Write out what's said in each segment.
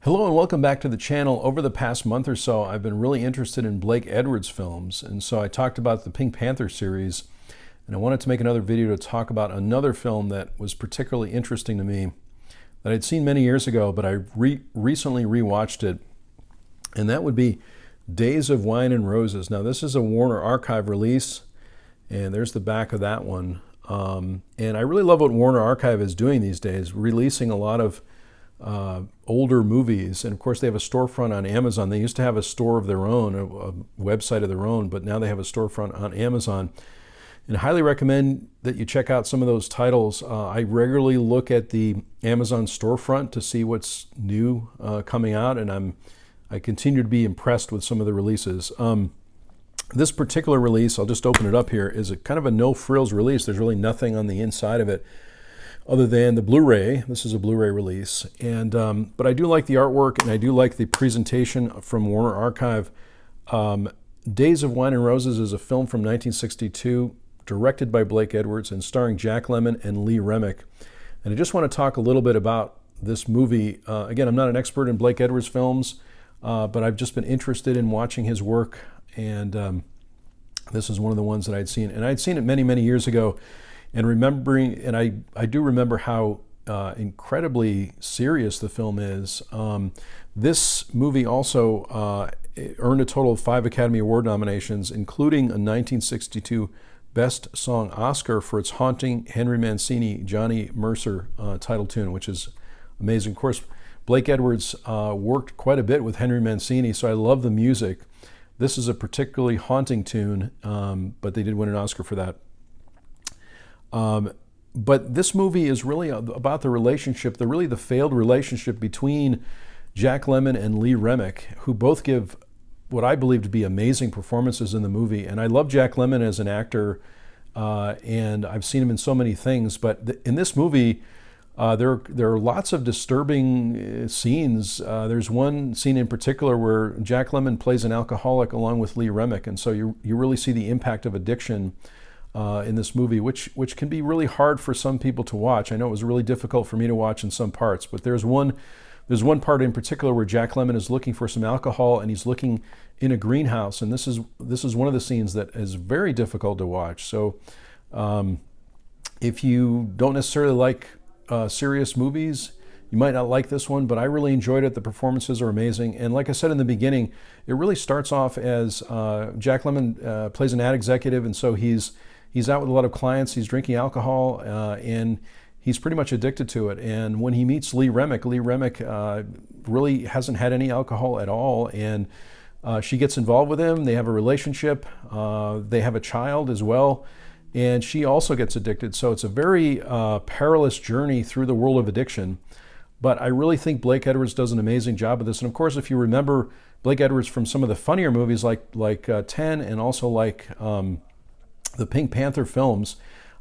Hello and welcome back to the channel. Over the past month or so, I've been really interested in Blake Edwards films, and so I talked about the Pink Panther series, and I wanted to make another video to talk about another film that was particularly interesting to me that I'd seen many years ago, but I recently rewatched it, and that would be Days of Wine and Roses. Now, this is a Warner Archive release, and there's the back of that one. And I really love what Warner Archive is doing these days, releasing a lot of older movies. And of course, they have a storefront on Amazon. They used to have a store of their own, a website of their own, but now they have a storefront on Amazon. And I highly recommend that you check out some of those titles. I regularly look at the Amazon storefront to see what's new coming out, and I continue to be impressed with some of the releases. This particular release, I'll just open it up here, is a kind of a no-frills release. There's really nothing on the inside of it other than the Blu-ray. This is a Blu-ray release, and but I do like the artwork, and I do like the presentation from Warner Archive. Days of Wine and Roses is a film from 1962, directed by Blake Edwards and starring Jack Lemmon and Lee Remick. And I just want to talk a little bit about this movie. Again, I'm not an expert in Blake Edwards films, but I've just been interested in watching his work, and this is one of the ones that I'd seen. And I'd seen it many, many years ago, and remembering, and I do remember how incredibly serious the film is. This movie also earned a total of 5 Academy Award nominations, including a 1962 Best Song Oscar for its haunting Henry Mancini, Johnny Mercer title tune, which is amazing. Of course, Blake Edwards worked quite a bit with Henry Mancini, so I love the music. This is a particularly haunting tune, but they did win an Oscar for that. But this movie is really about the relationship, the failed relationship between Jack Lemmon and Lee Remick, who both give what I believe to be amazing performances in the movie. And I love Jack Lemmon as an actor, and I've seen him in so many things. But in this movie, there are lots of disturbing scenes. There's one scene in particular where Jack Lemmon plays an alcoholic along with Lee Remick, and so you really see the impact of addiction in this movie, which can be really hard for some people to watch. I know it was really difficult for me to watch in some parts, but there's one part in particular where Jack Lemmon is looking for some alcohol, and he's looking in a greenhouse, and this is one of the scenes that is very difficult to watch. So if you don't necessarily like serious movies, you might not like this one, but I really enjoyed it. The performances are amazing, and like I said in the beginning, it really starts off as Jack Lemmon plays an ad executive, and so he's out with a lot of clients, he's drinking alcohol, and he's pretty much addicted to it. And when he meets Lee Remick really hasn't had any alcohol at all, and she gets involved with him. They have a relationship, they have a child as well, and she also gets addicted. So it's a very perilous journey through the world of addiction. But I really think Blake Edwards does an amazing job of this. And of course, if you remember Blake Edwards from some of the funnier movies like 10, and also like the Pink Panther films,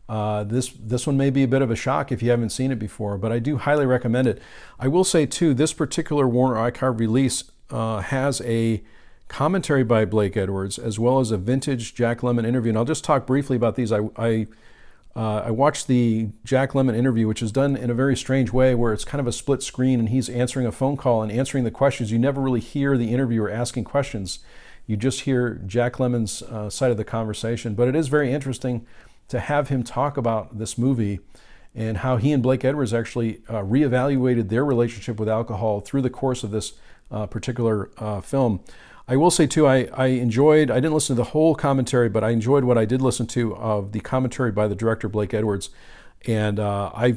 this one may be a bit of a shock if you haven't seen it before, but I do highly recommend it. I will say too, this particular Warner Archive release has a commentary by Blake Edwards as well as a vintage Jack Lemmon interview, and I'll just talk briefly about these. I watched the Jack Lemmon interview, which is done in a very strange way where it's kind of a split screen, and he's answering a phone call and answering the questions. You never really hear the interviewer asking questions. You just hear Jack Lemmon's side of the conversation, but it is very interesting to have him talk about this movie and how he and Blake Edwards actually reevaluated their relationship with alcohol through the course of this particular film. I will say too, I didn't listen to the whole commentary, but I enjoyed what I did listen to of the commentary by the director Blake Edwards, and I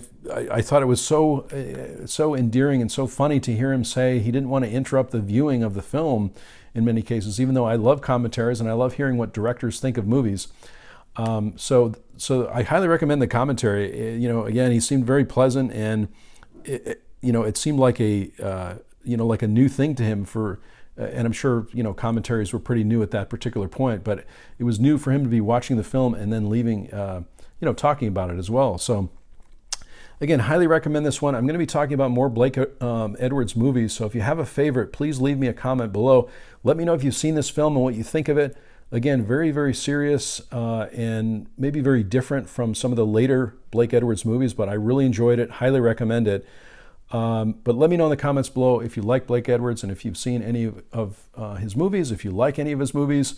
thought it was so endearing and so funny to hear him say he didn't want to interrupt the viewing of the film in many cases, even though I love commentaries and I love hearing what directors think of movies. So I highly recommend the commentary. Again, he seemed very pleasant, and it seemed like a new thing to him and I'm sure commentaries were pretty new at that particular point, but it was new for him to be watching the film and then leaving, talking about it as well. So again, highly recommend this one. I'm going to be talking about more Blake Edwards movies, so if you have a favorite, please leave me a comment below. Let me know if you've seen this film and what you think of it. Again, very, very serious and maybe very different from some of the later Blake Edwards movies, but I really enjoyed it, highly recommend it. But let me know in the comments below if you like Blake Edwards and if you've seen any of his movies, if you like any of his movies,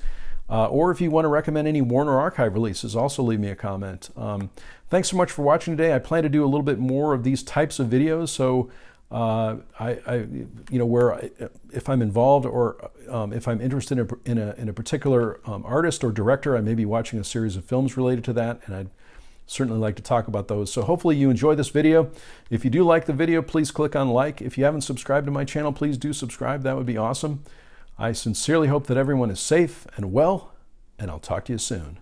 or if you want to recommend any Warner Archive releases, also leave me a comment. Thanks so much for watching today. I plan to do a little bit more of these types of videos, so where if I'm involved or if I'm interested in a particular artist or director, I may be watching a series of films related to that, and I'd certainly like to talk about those. So hopefully you enjoy this video. If you do like the video, please click on like. If you haven't subscribed to my channel, please do subscribe. That would be awesome. I sincerely hope that everyone is safe and well, and I'll talk to you soon.